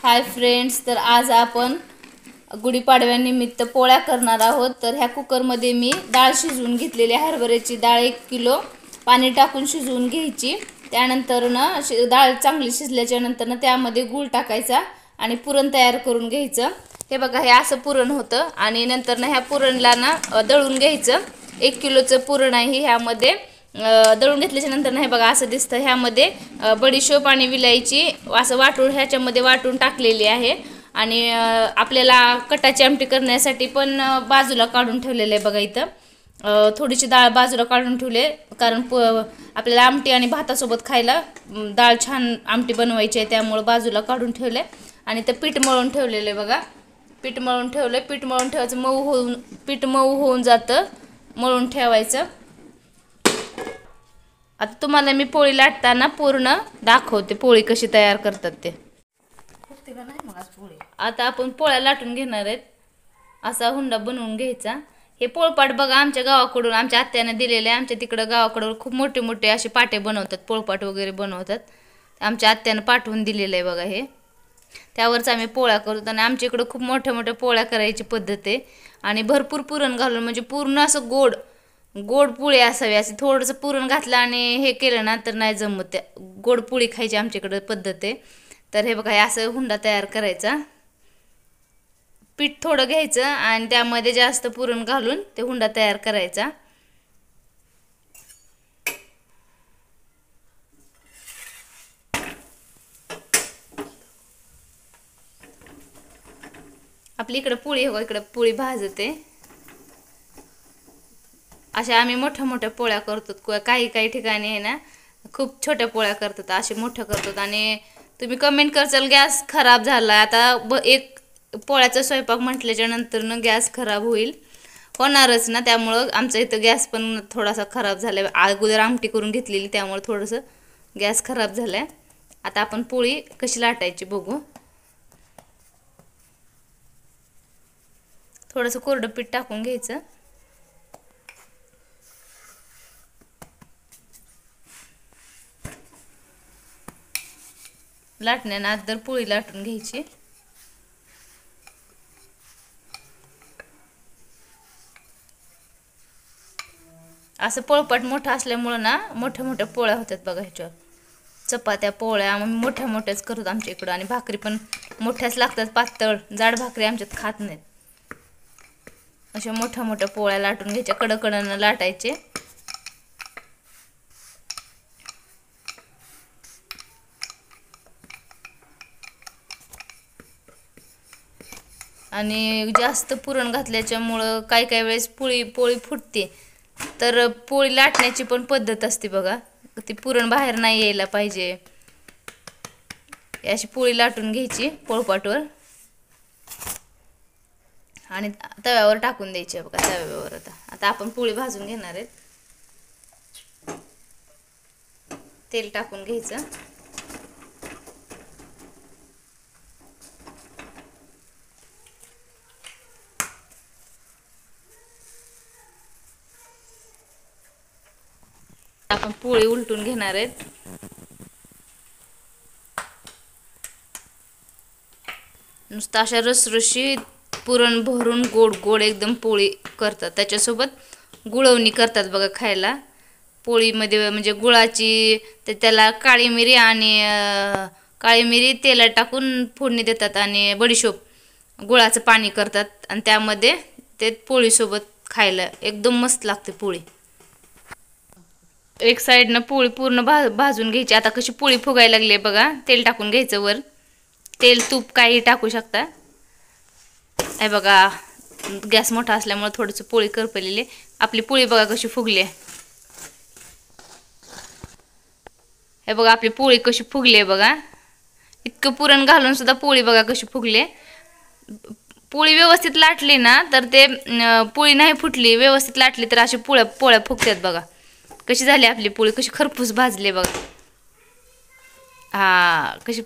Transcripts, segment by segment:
Hi friends, तर आज आपण गुढीपाडव्यानिमित्त पोळ्या करणार आहोत। तर ह्या कुकरमध्ये मी डाळ शिजवून घेतलेली आहे। हरभऱ्याची डाळ 1 किलो पाणी टाकून शिजवून घ्यायची। त्यानंतर डाळ चांगली शिजल्याच्या नंतर त्यामध्ये गूळ टाकायचा आणि पुरण तयार करून घ्यायचं। हे बघा, हे असं पुरण होतं आणि नंतर ह्या पुरणला दळून घ्यायचं। 1 किलोचं पुरण आहे। ह्यामध्ये दळून घेतल्याच्या नंतर हे बघा असं दिसतं। ह्यामध्ये बडीशोप आणि विलायची असं वाटून ह्याच्यामध्ये वाटून टाकलेली आहे। आणि आपल्याला कटाची आमटी करण्यासाठी पण बाजूला काढून ठेवलेलं आहे बघा। इथं थोडीशी डाळ बाजूला काढून ठेवले, कारण आपल्याला आमटी आणि भातासोबत खायला डाळ छान आमटी बनवायची आहे, त्यामुळे बाजूला काढून ठेवले। आणि ते पीठ मळून ठेवलेलं आहे बघा। पीठ मळून ठेवलं। पीठ मळून ठेवायचं, पीठ मऊ होऊन जातं, मळून ठेवायचं। आता तुम्हाला मी पोळी लाटताना पूर्ण दाखवते पोळी कशी तयार करतात ते। आता आपण पोळ्या लाटून घेणार आहेत। असा हुंडा बनवून घ्यायचा। हे पोळपाट बघा आमच्या गावाकडून आमच्या आत्याने दिलेले आहे। आमच्या तिकडं गावाकडून खूप मोठे मोठे असे पाटे बनवतात, पोळपाट वगैरे बनवतात। आमच्या आत्याने पाठवून दिलेलं आहे बघा। हे त्यावरच आम्ही पोळ्या करतो आणि आमच्या इकडं खूप मोठ्या मोठ्या पोळ्या करायची पद्धत आहे। आणि भरपूर पुरण घालून, म्हणजे पूर्ण असं गोड गोड पोळी असावी। असे थोडंसं पुरण घातलं आणि हे केलं ना तर नाही जमत, त्या गोड पोळी खायची आमच्याकडे पद्धत आहे। तर हे बघा, हे असं हुंडा तयार करायचा। पीठ थोडं घ्यायचं आणि त्यामध्ये जास्त पुरण घालून ते हुंडा तयार करायचा। आपली इकडे पोळी हो, इकडे पोळी भाजते। अशा आम्ही मोठ्या मोठ्या पोळ्या करतो। काही काही ठिकाणी आहे ना खूप छोट्या पोळ्या करतात, असे मोठ्या करतात। आणि तुम्ही कमेंट करचाल गॅस खराब झाला, आता एक पोळ्याचा स्वयंपाक म्हटल्याच्या नंतर गॅस खराब होणारच ना। त्यामुळं आमचा इथं गॅस पण थोडासा खराब झाला। अगोदर आमटी करून घेतलेली, त्यामुळे थोडंसं गॅस खराब झालाय। आता आपण पोळी कशी लाटायची बघू। थोडंसं कोरडं पीठ टाकून घ्यायचं। लाटण्यानं अगोदर पोळी लाटून घ्यायची। असं पोळपाट मोठा असल्यामुळं ना मोठ्या मोठ्या पोळ्या होतात बघा। ह्याच्यावर चपात्या पोळ्या आम्ही मोठ्या मोठ्याच करतो आमच्या इकडं। आणि भाकरी पण मोठ्याच लागतात, पातळ जाड भाकरी आमच्यात खात नाहीत। अशा मोठ्या मोठ्या पोळ्या लाटून घ्यायच्या, कडकडनं लाटायचे। आणि जास्त पुरण घातल्याच्यामुळं काही काही वेळेस पोळी फुटते। तर पोळी लाटण्याची पण पद्धत असते बघा, ती पुरण बाहेर नाही यायला पाहिजे। अशी पोळी लाटून घ्यायची पोळपाटवर आणि तव्यावर टाकून द्यायची बघा। तव्यावर आता आपण पोळी भाजून घेणार आहेत। तेल टाकून घ्यायचं। आपण पोळी उलटून घेणार आहेत। नुसतं अशा रसरशीत पुरण भरून गोड गोड एकदम पोळी करतात। त्याच्यासोबत गुळवणी करतात बघा खायला पोळीमध्ये, म्हणजे गुळाची। तर त्याला काळी मिरी तेलात टाकून फोडणी देतात आणि बडीशोप गुळाचं पाणी करतात आणि त्यामध्ये ते पोळीसोबत खायला एकदम मस्त लागते पोळी। एक साईडनं पोळी पूर्ण भाजून घ्यायची। आता कशी पोळी फुगायला लागली बघा, तेल टाकून घ्यायचं वर। तेल तूप काही टाकू शकता। हे बघा, गॅस मोठा असल्यामुळे थोडंसं पोळी करपलेली। आपली पोळी बघा कशी फुगली आहे। हे बघा आपली पोळी कशी फुगली आहे बघा। इतकं पुरण घालून सुद्धा पोळी बघा कशी फुगली। पोळी व्यवस्थित लाटली ना तर ते पोळी नाही फुटली, व्यवस्थित लाटली तर अशी पोळ्या फुगतात बघा। कशी झाली आपली पोळी, कशी खरपूस भाजली बघा। हा, कशी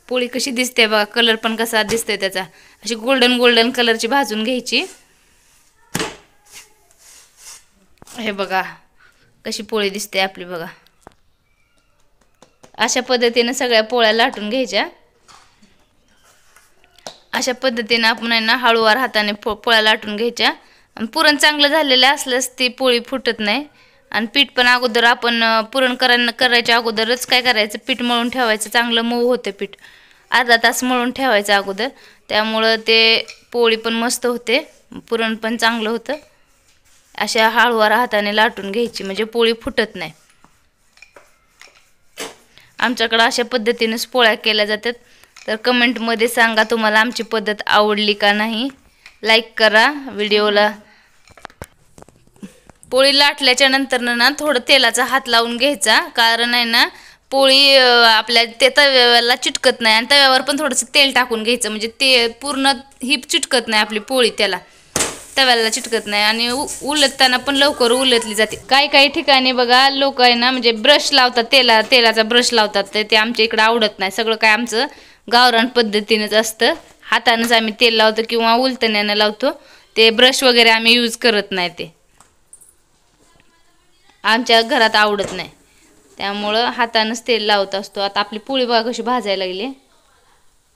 पोळी कशी दिसते बघा, कलर पण कसा दिसतोय त्याचा। अशी गोल्डन गोल्डन कलरची भाजून घ्यायची। हे बघा कशी पोळी दिसते आपली बघा। अशा पद्धतीने सगळ्या पोळ्या लाटून घ्यायच्या। अशा पद्धतीने आपण आहे ना हळूवार हाताने पोळ्या लाटून घ्यायच्या. आणि पुरण चांगलं झालेलं असल्यास ती पोळी फुटत नाही. आणि पीठ पण अगोदर आपण पुरण करायच्या अगोदरच काय करायचं, पीठ मळून ठेवायचं. चांगलं मऊ होते पीठ, अर्धा तास मळून ठेवायचं अगोदर. त्यामुळं ते पोळी पण मस्त होते, पुरण पण चांगलं होतं. अशा हळूवार हाताने लाटून घ्यायची म्हणजे पोळी फुटत नाही. आमच्याकडं अशा पद्धतीनेच पोळ्या केल्या जातात. तर कमेंटमध्ये सांगा तुम्हाला आमची पद्धत आवडली का नाही. लाईक करा व्हिडिओला. पोळी लाटल्याच्या नंतर ना थोडं तेलाचा हात लावून घ्यायचा, कारण आहे ना पोळी आपल्या ते तव्याला चिटकत नाही. आणि तव्यावर पण थोडंसं तेल टाकून घ्यायचं, म्हणजे ते पूर्ण ही चिटकत नाही आपली पोळी, त्याला तव्याला चिटकत नाही. आणि उलटताना पण लवकर उलटली जाते. काही ठिकाणी बघा लोक आहे ना म्हणजे ब्रश लावतात, तेलाचा ब्रश लावतात. ते आमच्या इकडं आवडत नाही. सगळं काय आमचं गावरान पद्धतीनेच असतं. हातानंच आम्ही तेल लावतो किंवा उलटण्यानं लावतो. ते ब्रश वगैरे आम्ही यूज करत नाही, ते आमच्या घरात आवडत नाही. त्यामुळं हातानंच तेल लावत असतो. आता आपली पोळी बघा कशी भाजायला लागली.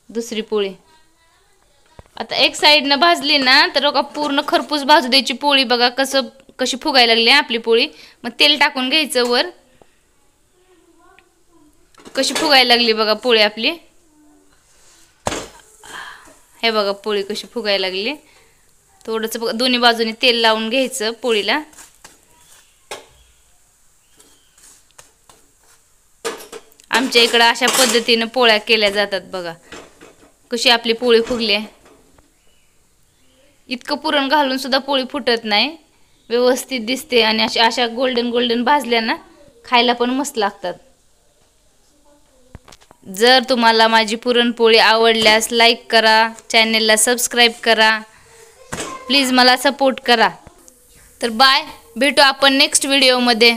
दुसरी पोळी आता एक साईडनं भाजली ना तर बघा पूर्ण खरपूस भाजू द्यायची पोळी. बघा कशी फुगायला लागली आपली पोळी. मग तेल टाकून घ्यायचं वर. कशी फुगायला लागली बघा पोळी आपली. हे बघा पोळी कशी फुगायला लागली. थोडंसं बघा दोन्ही बाजूनी तेल लावून घ्यायचं पोळीला. आमच्या इकडं अशा पद्धतीनं पोळ्या केल्या जातात. बघा कशी आपली पोळी फुगली आहे. इतकं पुरण घालून सुद्धा पोळी फुटत नाही, व्यवस्थित दिसते. आणि अशा गोल्डन भाजल्या ना खायला पण मस्त लागतात. जर तुम्हाला माझी पुरणपोळी आवडल्यास लाईक करा, चॅनेलला सबस्क्राईब करा, प्लीज मला सपोर्ट करा. तर बाय, भेटू आपण नेक्स्ट व्हिडिओमध्ये.